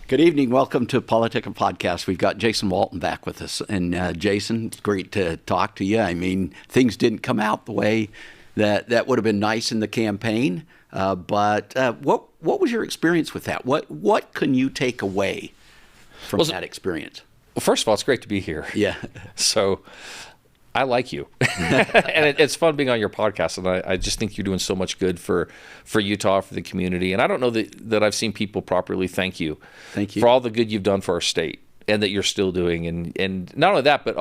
Good evening. Welcome to PoliticIt podcast. We've got Jason Walton back with us. And Jason, it's great to talk to you. I mean, things didn't come out the way that would have been nice in the campaign. But what was your experience with that? What can you take away from that experience? Well, first of all, it's great to be here. Yeah. So I like you. And it's fun being on your podcast. And I just think you're doing so much good for Utah, for the community. And I don't know that I've seen people properly thank you. Thank you. For all the good you've done for our state and that you're still doing. And not only that, but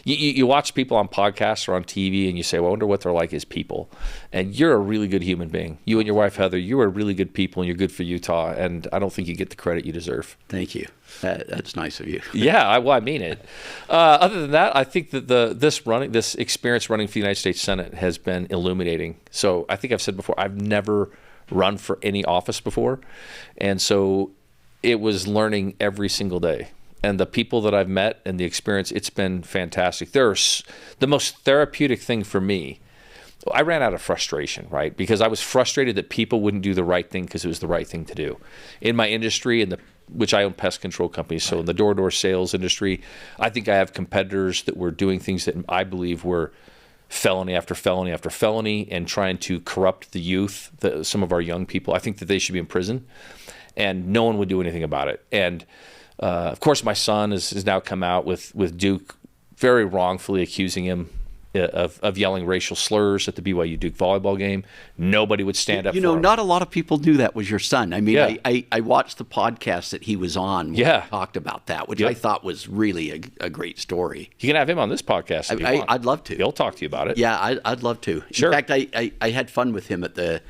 you watch people on podcasts or on TV and you say, well, I wonder what they're like as people. And you're a really good human being. You and your wife, Heather, you are really good people and you're good for Utah. And I don't think you get the credit you deserve. Thank you. That's nice of you. Yeah, I mean it. Other than that, I think that this experience running for the United States Senate has been illuminating. So I think I've said before, I've never run for any office before. And so it was learning every single day. And the people that I've met and the experience, it's been fantastic. The most therapeutic thing for me, I ran out of frustration, right? Because I was frustrated that people wouldn't do the right thing because it was the right thing to do. In my industry, which I own pest control companies, so in the door-to-door sales industry, I think I have competitors that were doing things that I believe were felony after felony after felony and trying to corrupt the youth, some of our young people. I think that they should be in prison, and no one would do anything about it. And of course, my son has now come out with Duke very wrongfully accusing him of yelling racial slurs at the BYU Duke volleyball game. Nobody would stand up for him. Not a lot of people knew that was your son. I mean, Yeah. I watched the podcast that he was on when he talked about that, which I thought was really a great story. You can have him on this podcast if you want. I'd love to. He'll talk to you about it. Yeah, I'd love to. Sure. In fact, I had fun with him at the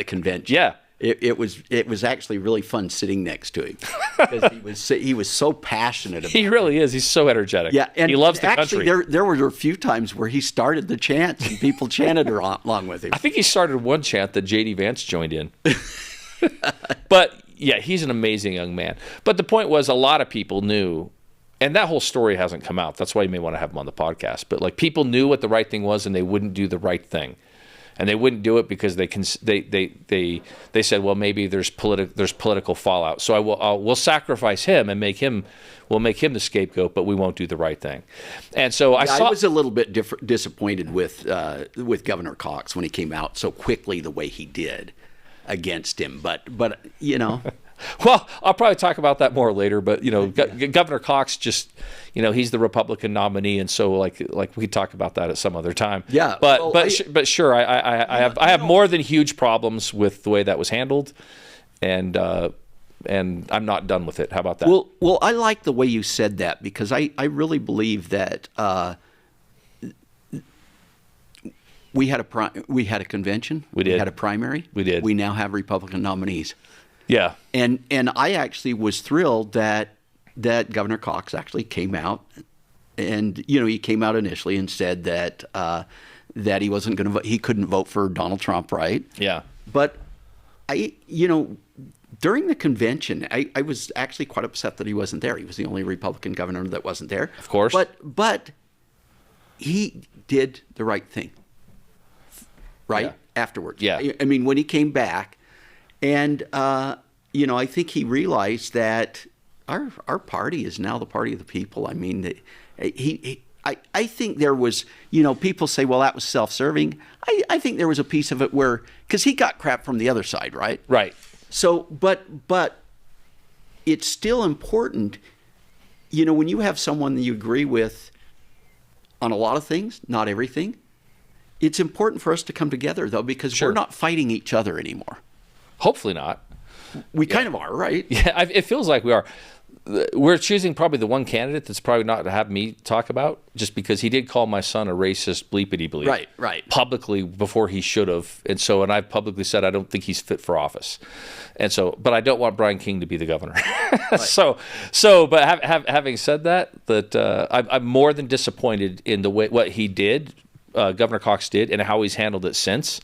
convention. Yeah. It was actually really fun sitting next to him because he was so passionate about it. He really is. He's so energetic. Yeah, and he loves the actually, country. there were a few times where he started the chants and people chanted along with him. I think he started one chant that J.D. Vance joined in. But yeah, he's an amazing young man. But the point was, a lot of people knew, and that whole story hasn't come out. That's why you may want to have him on the podcast. But like, people knew what the right thing was, and they wouldn't do the right thing. And they wouldn't do it because they said, well, maybe there's political fallout. So we'll sacrifice him and we'll make him the scapegoat, but we won't do the right thing. And so I was a little bit disappointed with Governor Cox when he came out so quickly the way he did against him. But you know. Well, I'll probably talk about that more later, but Governor Cox just, he's the Republican nominee, and so like we could talk about that at some other time. Yeah, but sure, I have more than huge problems with the way that was handled, and I'm not done with it. How about that? Well, I like the way you said that because I really believe that we had a convention. We did. We had a primary. We did. We now have Republican nominees. Yeah. And I actually was thrilled that Governor Cox actually came out, and he came out initially and said that he wasn't going to vote. He couldn't vote for Donald Trump, right? Yeah. But during the convention, I was actually quite upset that he wasn't there. He was the only Republican governor that wasn't there. Of course. But he did the right thing, right? Yeah. Afterwards. Yeah. I mean, when he came back. And, I think he realized that our party is now the party of the people. I mean, I think there was, people say, well, that was self-serving. I think there was a piece of it where, because he got crap from the other side, right? Right. So, but it's still important, when you have someone that you agree with on a lot of things, not everything, it's important for us to come together, though, because Sure. we're not fighting each other anymore. Hopefully not. We kind of are, right? Yeah, it feels like we are. We're choosing probably the one candidate that's probably not to have me talk about, just because he did call my son a racist bleepity bleep. Right. Publicly before he should have. And I've publicly said I don't think he's fit for office. But I don't want Brian King to be the governor. Right. But having said that, I'm more than disappointed in the way what he did, Governor Cox did, and how he's handled it since.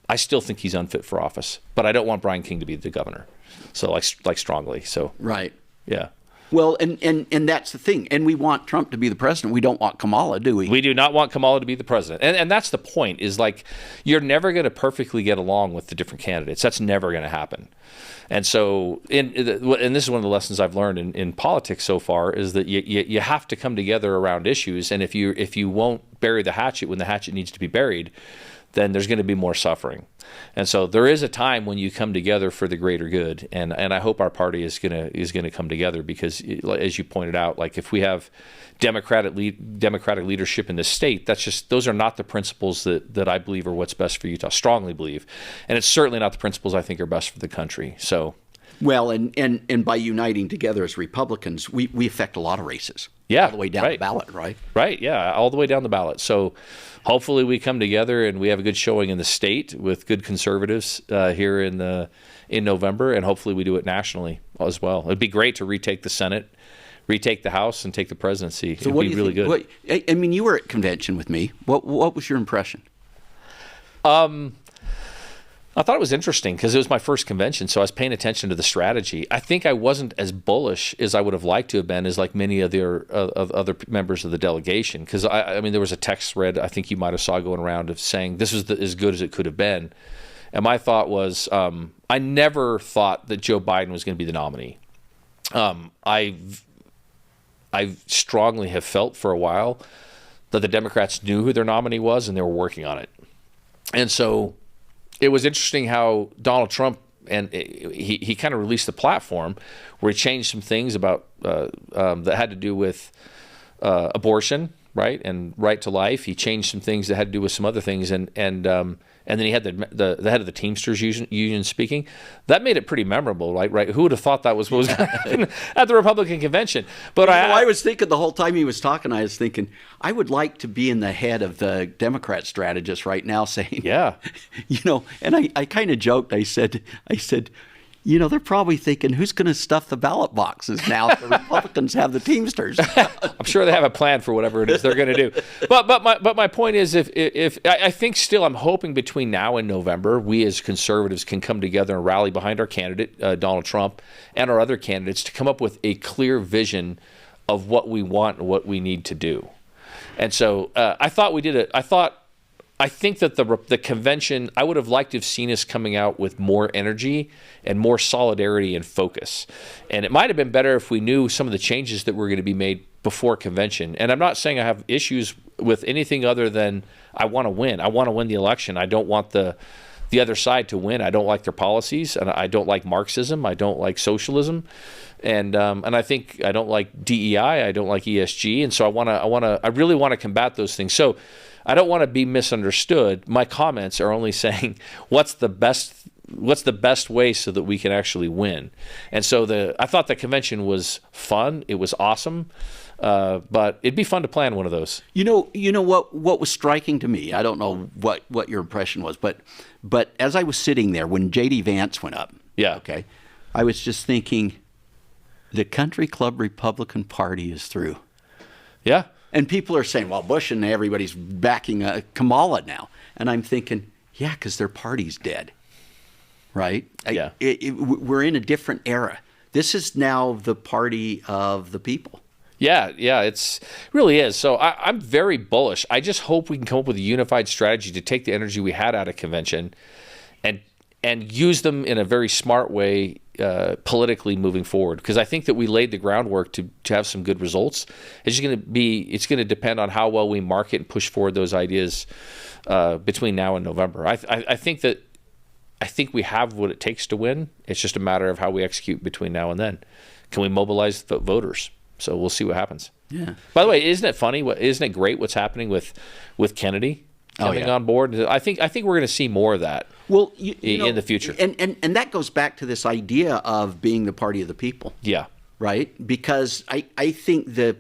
I still think he's unfit for office, but I don't want Brian King to be the governor. So like strongly. So right. Yeah. Well, and that's the thing. And we want Trump to be the president. We don't want Kamala, do we? We do not want Kamala to be the president. And that's the point, is like, you're never going to perfectly get along with the different candidates. That's never going to happen. And so, and this is one of the lessons I've learned in politics so far, is that you have to come together around issues. And if you won't bury the hatchet when the hatchet needs to be buried, then there's going to be more suffering. And so there is a time when you come together for the greater good. And I hope our party is going to come together, because, as you pointed out, like, if we have democratic leadership in the state, those are not the principles that I believe are what's best for Utah. Strongly believe. And it's certainly not the principles I think are best for the country. So, well, and by uniting together as Republicans, we affect a lot of races. Yeah, all the way down the ballot, right? Right, yeah, all the way down the ballot. So hopefully we come together and we have a good showing in the state with good conservatives here in November, and hopefully we do it nationally as well. It'd be great to retake the Senate, retake the House, and take the presidency. So it'd be really good. I mean, you were at convention with me. What was your impression? I thought it was interesting because it was my first convention, so I was paying attention to the strategy. I think I wasn't as bullish as I would have liked to have been, as like many of the other members of the delegation. Because I mean, there was a text thread I think you might have saw going around of saying this was as good as it could have been, and my thought was I never thought that Joe Biden was going to be the nominee. I strongly have felt for a while that the Democrats knew who their nominee was and they were working on it, and so it was interesting how Donald Trump, and he kind of released the platform where he changed some things about that had to do with abortion, right, and right to life. He changed some things that had to do with some other things, and then he had the head of the Teamsters Union speaking. That made it pretty memorable, right? Who would have thought that was what was going to happen at the Republican convention? But I was thinking the whole time he was talking, I was thinking, I would like to be in the head of the Democrat strategist right now, saying, yeah, and I kind of joked. I said, they're probably thinking, who's going to stuff the ballot boxes now if the Republicans have the Teamsters? I'm sure they have a plan for whatever it is they're going to do. But my point is, if I think still, I'm hoping between now and November, we as conservatives can come together and rally behind our candidate, Donald Trump, and our other candidates to come up with a clear vision of what we want and what we need to do. And so I thought we did it. I think that the convention, I would have liked to have seen us coming out with more energy and more solidarity and focus. And it might have been better if we knew some of the changes that were going to be made before convention. And I'm not saying I have issues with anything other than I want to win. I want to win the election. I don't want the other side to win. I don't like their policies, and I don't like Marxism. I don't like socialism. And I think I don't like DEI. I don't like ESG. And so I really want to combat those things. So I don't want to be misunderstood. My comments are only saying what's the best way so that we can actually win. And so I thought the convention was fun. It was awesome. But it'd be fun to plan one of those. You know what was striking to me? I don't know what your impression was, but as I was sitting there when J.D. Vance went up, yeah, okay, I was just thinking, the Country Club Republican Party is through. Yeah. And people are saying, well, Bush and everybody's backing Kamala now. And I'm thinking, yeah, because their party's dead, right? Yeah. We're in a different era. This is now the party of the people. Yeah, it really is. So I'm very bullish. I just hope we can come up with a unified strategy to take the energy we had out of convention and use them in a very smart way politically moving forward. Because I think that we laid the groundwork to have some good results. It's going to depend on how well we market and push forward those ideas between now and November. I think we have what it takes to win. It's just a matter of how we execute between now and then. Can we mobilize the voters? So we'll see what happens. Yeah. By the way, isn't it funny? Isn't it great what's happening with Kennedy coming on board? I think we're going to see more of that. Well, in the future, and that goes back to this idea of being the party of the people. Yeah. Right. Because I think the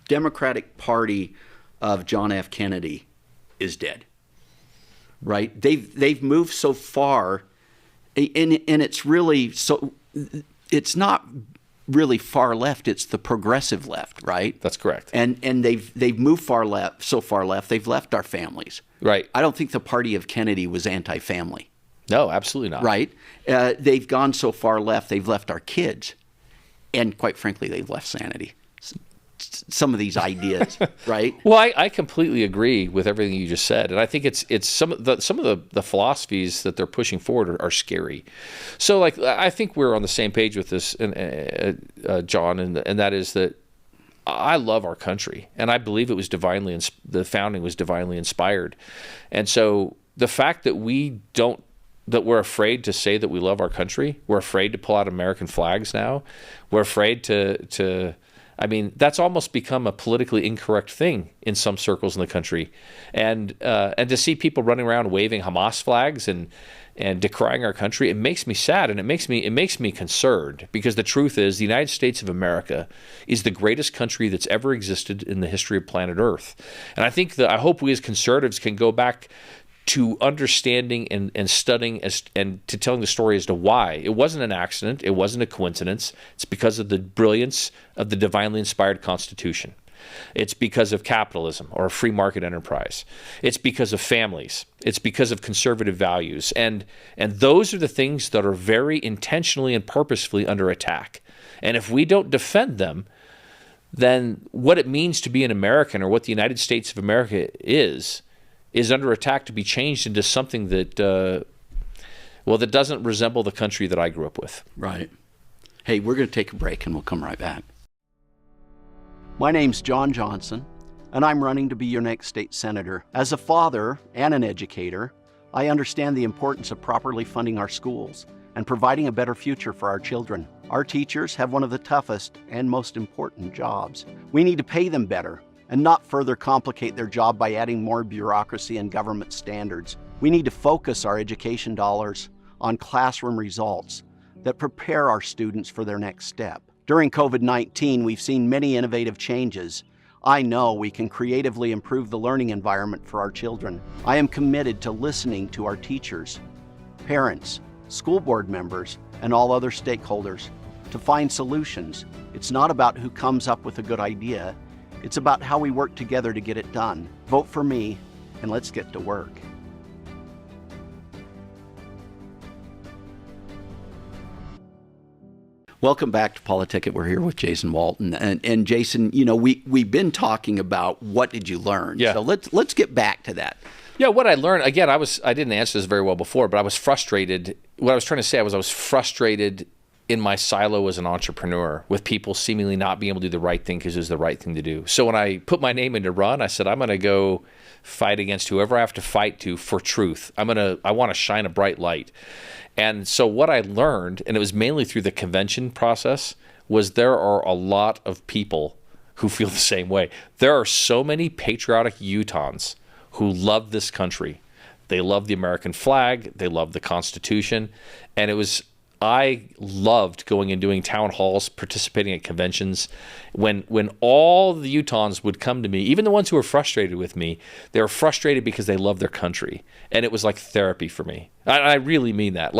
Democratic Party of John F. Kennedy is dead. Right. They've moved so far, and it's really so. It's not really far left. It's the progressive left, right? That's correct. And they've moved so far left. They've left our families. Right. I don't think the party of Kennedy was anti-family. No, absolutely not. Right. They've gone so far left. They've left our kids. and quite frankly, they've left sanity. Some of these ideas, right? Well, I completely agree with everything you just said, and I think it's some of the philosophies that they're pushing forward are scary. So, like, I think we're on the same page with this, John, and that is that I love our country, and I believe it was the founding was divinely inspired, and so the fact that we're afraid to say that we love our country, we're afraid to pull out American flags now, we're afraid to I mean, that's almost become a politically incorrect thing in some circles in the country, and to see people running around waving Hamas flags and decrying our country, it makes me sad, and it makes me concerned, because the truth is the United States of America is the greatest country that's ever existed in the history of planet Earth, and I hope we as conservatives can go back to understanding and studying and to telling the story as to why. It wasn't an accident. It wasn't a coincidence. It's because of the brilliance of the divinely inspired Constitution. It's because of capitalism or a free market enterprise. It's because of families. It's because of conservative values. And those are the things that are very intentionally and purposefully under attack. And if we don't defend them, then what it means to be an American, or what the United States of America is under attack to be changed into something that, that doesn't resemble the country that I grew up with. Right. Hey, we're going to take a break, and we'll come right back. My name's John Johnson, and I'm running to be your next state senator. As a father and an educator, I understand the importance of properly funding our schools and providing a better future for our children. Our teachers have one of the toughest and most important jobs. We need to pay them better and not further complicate their job by adding more bureaucracy and government standards. We need to focus our education dollars on classroom results that prepare our students for their next step. During COVID-19, we've seen many innovative changes. I know we can creatively improve the learning environment for our children. I am committed to listening to our teachers, parents, school board members, and all other stakeholders to find solutions. It's not about who comes up with a good idea. It's about how we work together to get it done. Vote for me, and let's get to work. Welcome back to PoliticIt. We're here with Jason Walton. And Jason, we've been talking about what did you learn. Yeah. So let's get back to that. Yeah, what I learned, again, I didn't answer this very well before, but I was frustrated. What I was trying to say I was frustrated in my silo as an entrepreneur with people seemingly not being able to do the right thing because it was the right thing to do. So when I put my name in to run, I said, I'm going to go fight against whoever I have to fight to for truth. I want to shine a bright light. And so what I learned, and it was mainly through the convention process, was there are a lot of people who feel the same way. There are so many patriotic Utahns who love this country. They love the American flag. They love the Constitution. And I loved going and doing town halls, participating at conventions. When all the Utahns would come to me, even the ones who were frustrated with me, they were frustrated because they love their country. And it was like therapy for me. I really mean that.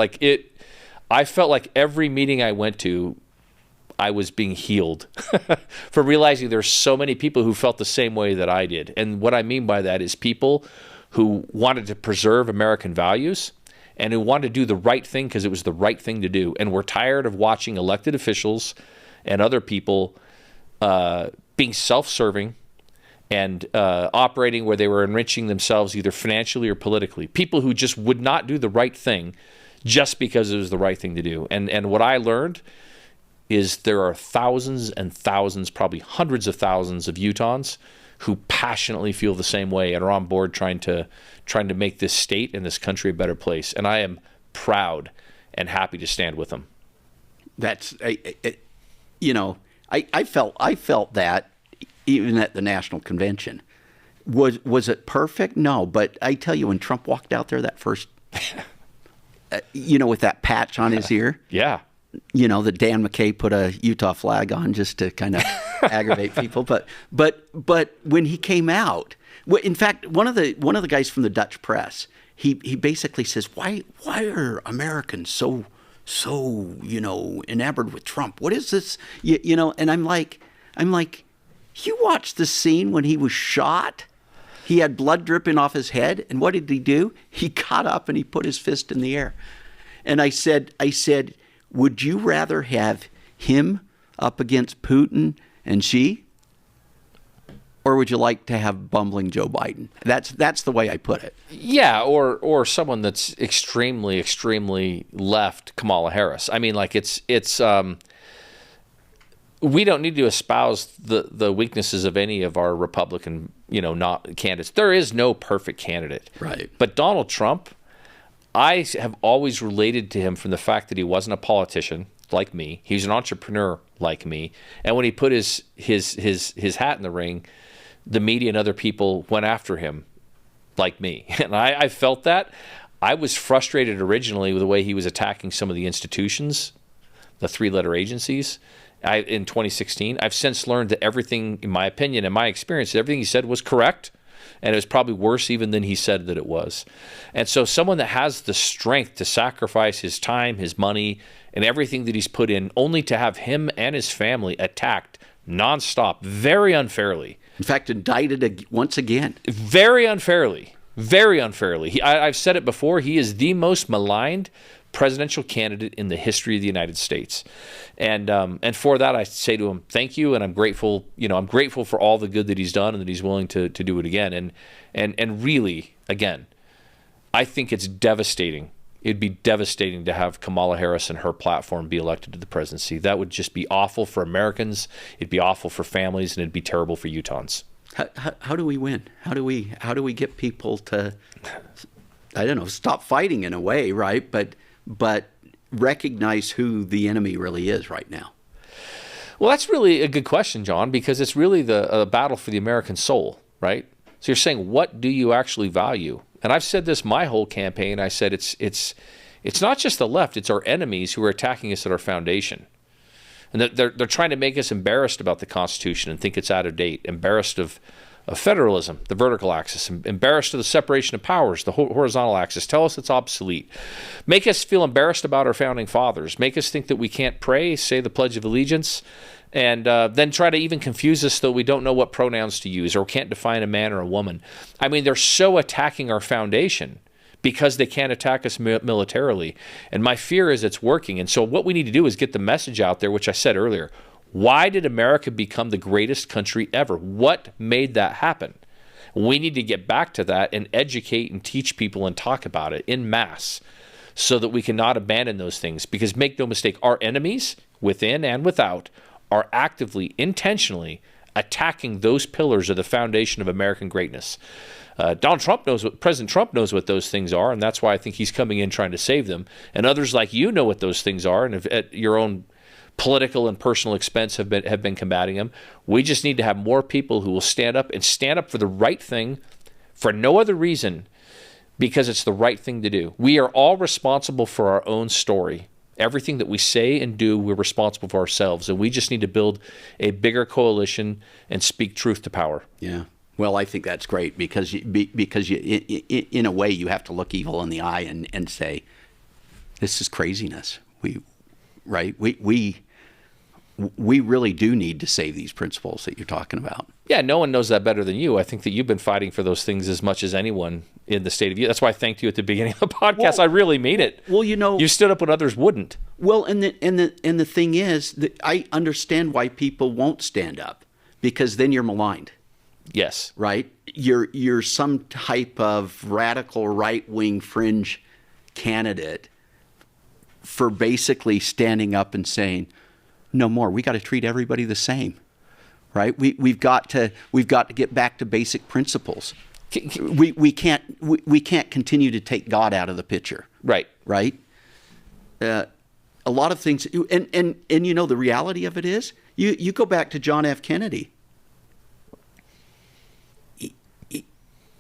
I felt like every meeting I went to, I was being healed from realizing there's so many people who felt the same way that I did. And what I mean by that is people who wanted to preserve American values and who wanted to do the right thing because it was the right thing to do. And we're tired of watching elected officials and other people being self-serving and operating where they were enriching themselves either financially or politically. People who just would not do the right thing just because it was the right thing to do. And what I learned is there are thousands and thousands, probably hundreds of thousands of Utahns who passionately feel the same way and are on board trying to make this state and this country a better place. And I am proud and happy to stand with them. That's, I felt that even at the national convention. Was it perfect? No, but I tell you, when Trump walked out there that first, with that patch on his ear. Yeah. That Dan McKay put a Utah flag on just to kind of aggravate people. But when he came out, in fact, one of the guys from the Dutch press, he basically says, why are Americans so enamored with Trump? What is this? And I'm like, you watched the scene when he was shot? He had blood dripping off his head, and what did he do? He got up and he put his fist in the air. And I said, would you rather have him up against Putin and Xi? Or would you like to have bumbling Joe Biden? That's the way I put it. Yeah, or someone that's extremely left, Kamala Harris. I mean, like it's we don't need to espouse the weaknesses of any of our Republican, not candidates. There is no perfect candidate. Right. But Donald Trump, I have always related to him from the fact that he wasn't a politician like me. He was an entrepreneur like me. And when he put his hat in the ring, the media and other people went after him like me. And I felt that. I was frustrated originally with the way he was attacking some of the institutions, the three-letter agencies, in 2016. I've since learned that everything, in my opinion and my experience, everything he said was correct. And it was probably worse even than he said that it was. And so someone that has the strength to sacrifice his time, his money, and everything that he's put in, only to have him and his family attacked nonstop, very unfairly. In fact, indicted once again. Very unfairly. Very unfairly. I've said it before. He is the most maligned presidential candidate in the history of the United States. And for that, I say to him, thank you. And I'm grateful. I'm grateful for all the good that he's done and that he's willing to do it again. And really, again, I think it's devastating. It'd be devastating to have Kamala Harris and her platform be elected to the presidency. That would just be awful for Americans. It'd be awful for families, and it'd be terrible for Utahns. How do we win? How do we get people to, I don't know, stop fighting in a way, right? But recognize who the enemy really is right now. Well, that's really a good question, John, because it's really the battle for the American soul, right? So you're saying, what do you actually value? And I've said this my whole campaign. I said it's not just the left; it's our enemies who are attacking us at our foundation, and they're trying to make us embarrassed about the Constitution and think it's out of date, embarrassed of federalism, the vertical axis, embarrassed of the separation of powers, the horizontal axis. Tell us it's obsolete. Make us feel embarrassed about our founding fathers. Make us think that we can't pray, say the Pledge of Allegiance, and then try to even confuse us so we don't know what pronouns to use or can't define a man or a woman. I mean, they're so attacking our foundation because they can't attack us militarily. And my fear is it's working. And so what we need to do is get the message out there, which I said earlier. Why did America become the greatest country ever? What made that happen? We need to get back to that and educate and teach people and talk about it en masse so that we cannot abandon those things. Because make no mistake, our enemies, within and without, are actively, intentionally attacking those pillars of the foundation of American greatness. President Trump knows what those things are, and that's why I think he's coming in trying to save them. And others like you know what those things are, and at your own political and personal expense have been combating them. We just need to have more people who will stand up for the right thing for no other reason because it's the right thing to do. We are all responsible for our own story. Everything that we say and do, we're responsible for ourselves, and we just need to build a bigger coalition and speak truth to power. Yeah. Well, I think that's great because in a way, you have to look evil in the eye and say, this is craziness. We really do need to save these principles that you're talking about. Yeah, no one knows that better than you. I think that you've been fighting for those things as much as anyone in the state of Utah. That's why I thanked you at the beginning of the podcast. Well, I really mean it. Well, you stood up when others wouldn't. Well, and the thing is that I understand why people won't stand up because then you're maligned. Yes. Right? You're some type of radical right-wing fringe candidate for basically standing up and saying, no more. We got to treat everybody the same, right? We've got to get back to basic principles. We can't continue to take God out of the picture. Right. Right. A lot of things, and the reality of it is, you go back to John F. Kennedy.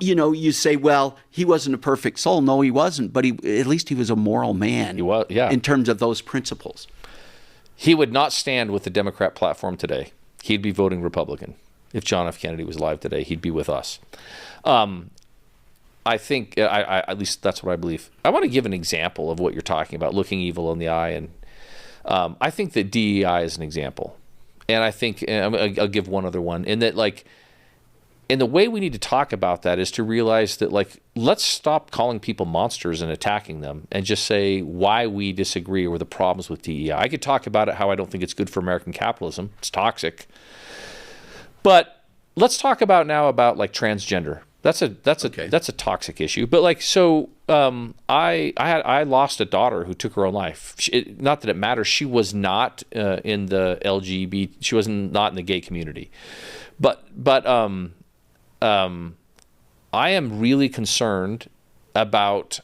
You say, well, he wasn't a perfect soul. No, he wasn't. But at least he was a moral man. He was, yeah. In terms of those principles. He would not stand with the Democrat platform today. He'd be voting Republican. If John F. Kennedy was alive today, he'd be with us. I think, at least that's what I believe. I want to give an example of what you're talking about, looking evil in the eye. And I think that DEI is an example. And I think, I'll give one other one, in that, like, And the way we need to talk about that is to realize that, like, let's stop calling people monsters and attacking them and just say why we disagree or the problems with DEI. I could talk about it, how I don't think it's good for American capitalism. It's toxic. But let's talk about now about like transgender. That's a toxic issue. But like, so I lost a daughter who took her own life. Not that it matters. She was not in the LGBT. She was not in the gay community. But I am really concerned about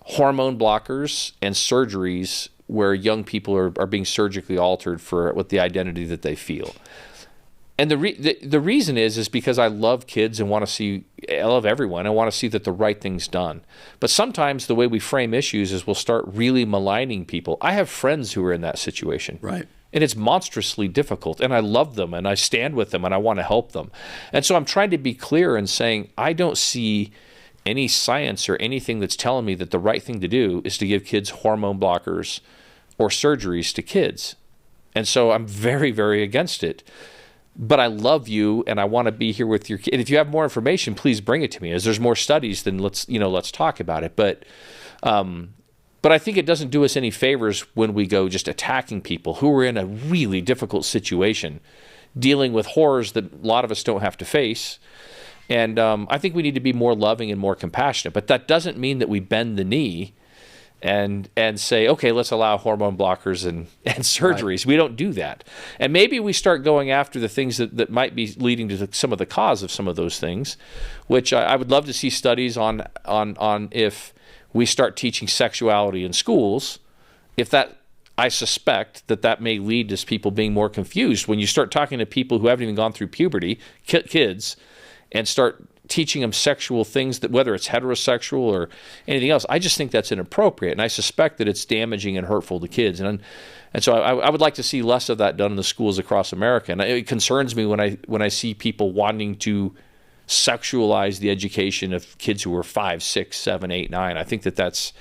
hormone blockers and surgeries where young people are being surgically altered for with the identity that they feel. And the reason is because I love kids and I love everyone. I want to see that the right thing's done. But sometimes the way we frame issues is we'll start really maligning people. I have friends who are in that situation. Right. And it's monstrously difficult. And I love them and I stand with them and I want to help them. And so I'm trying to be clear in saying I don't see any science or anything that's telling me that the right thing to do is to give kids hormone blockers or surgeries to kids. And so I'm very, very against it. But I love you and I want to be here with your kid. And if you have more information, please bring it to me. As there's more studies, then let's talk about it. But I think it doesn't do us any favors when we go just attacking people who are in a really difficult situation, dealing with horrors that a lot of us don't have to face. And I think we need to be more loving and more compassionate. But that doesn't mean that we bend the knee and say, okay, let's allow hormone blockers and surgeries. Right. We don't do that. And maybe we start going after the things that might be leading to some of the cause of some of those things, which I would love to see studies on if we start teaching sexuality in schools, I suspect that may lead to people being more confused. When you start talking to people who haven't even gone through puberty, kids, and start teaching them sexual things, that whether it's heterosexual or anything else, I just think that's inappropriate. And I suspect that it's damaging and hurtful to kids. And so I would like to see less of that done in the schools across America. And it concerns me when I see people wanting to sexualize the education of kids who are 5, 6, 7, 8, 9. I think that's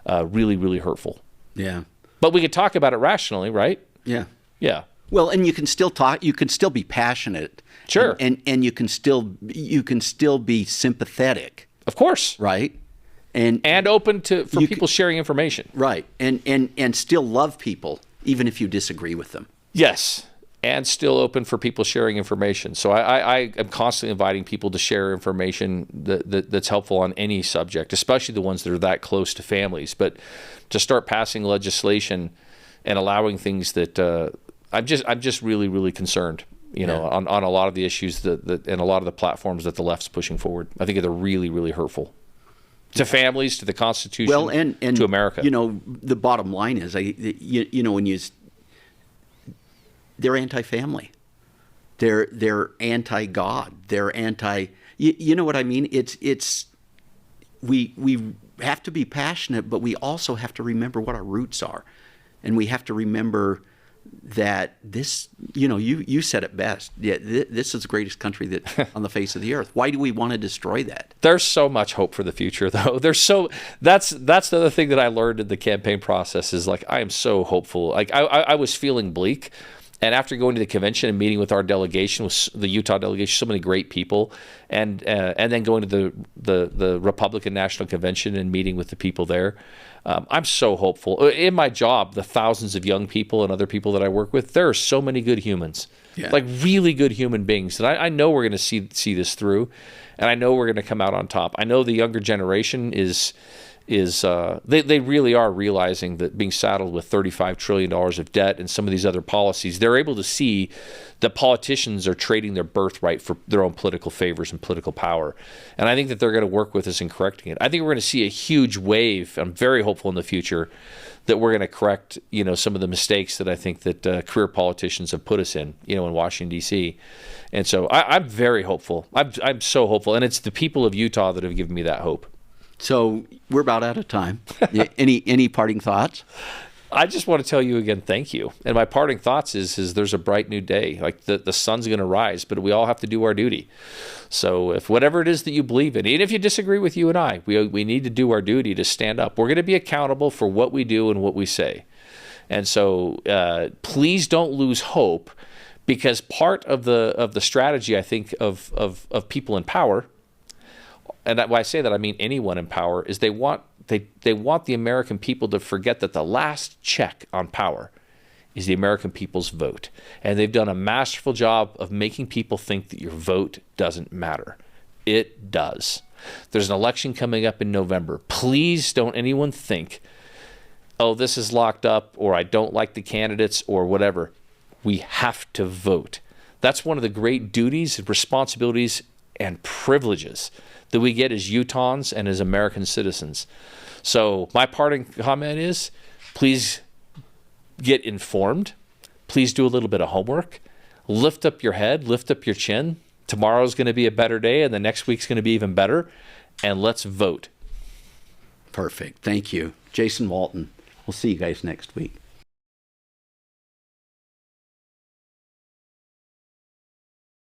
really, really hurtful. Yeah. But we could talk about it rationally, right? Yeah. Yeah. Well, and you can still talk. You can still be passionate. Sure. And you can still be sympathetic. Of course. Right. And open for people sharing information. Right. And still love people even if you disagree with them. Yes. And still open for people sharing information. So I am constantly inviting people to share information that's helpful on any subject, especially the ones that are that close to families. But to start passing legislation and allowing things that I'm just really, really concerned, on a lot of the issues that and a lot of the platforms that the left's pushing forward. I think they're really, really hurtful to families, to the Constitution, and to America. The bottom line is, they're anti-family. They're anti-God. They're anti. You know what I mean? We have to be passionate, but we also have to remember what our roots are, and we have to remember that this. You said it best. Yeah, this is the greatest country on the face of the earth. Why do we want to destroy that? There's so much hope for the future, though. That's the other thing that I learned in the campaign process is like I am so hopeful. Like I was feeling bleak. And after going to the convention and meeting with our delegation, with the Utah delegation, so many great people, and then going to the Republican National Convention and meeting with the people there, I'm so hopeful. In my job, the thousands of young people and other people that I work with, there are so many good humans, like really good human beings. And I know we're going to see this through, and I know we're going to come out on top. I know the younger generation is they really are realizing that being saddled with $35 trillion of debt and some of these other policies, they're able to see that politicians are trading their birthright for their own political favors and political power. And I think that they're going to work with us in correcting it. I think we're going to see a huge wave. I'm very hopeful in the future that we're going to correct, some of the mistakes that I think that career politicians have put us in, in Washington, D.C. And so I'm very hopeful. I'm so hopeful. And it's the people of Utah that have given me that hope. So we're about out of time. Any parting thoughts? I just want to tell you again, thank you. And my parting thoughts is there's a bright new day. Like the sun's going to rise, but we all have to do our duty. So if whatever it is that you believe in, even if you disagree with you and I, we need to do our duty to stand up. We're going to be accountable for what we do and what we say. And so please don't lose hope, Because part of the strategy, I think, of people in power, and when I say that, I mean anyone in power, is they want the American people to forget that the last check on power is the American people's vote. And they've done a masterful job of making people think that your vote doesn't matter. It does. There's an election coming up in November. Please don't anyone think, oh, this is locked up, or I don't like the candidates, or whatever. We have to vote. That's one of the great duties, responsibilities, and privileges that we get as Utahns and as American citizens. So my parting comment is, please get informed. Please do a little bit of homework. Lift up your head, lift up your chin. Tomorrow's going to be a better day, and the next week's going to be even better. And let's vote. Perfect. Thank you. Jason Walton. We'll see you guys next week.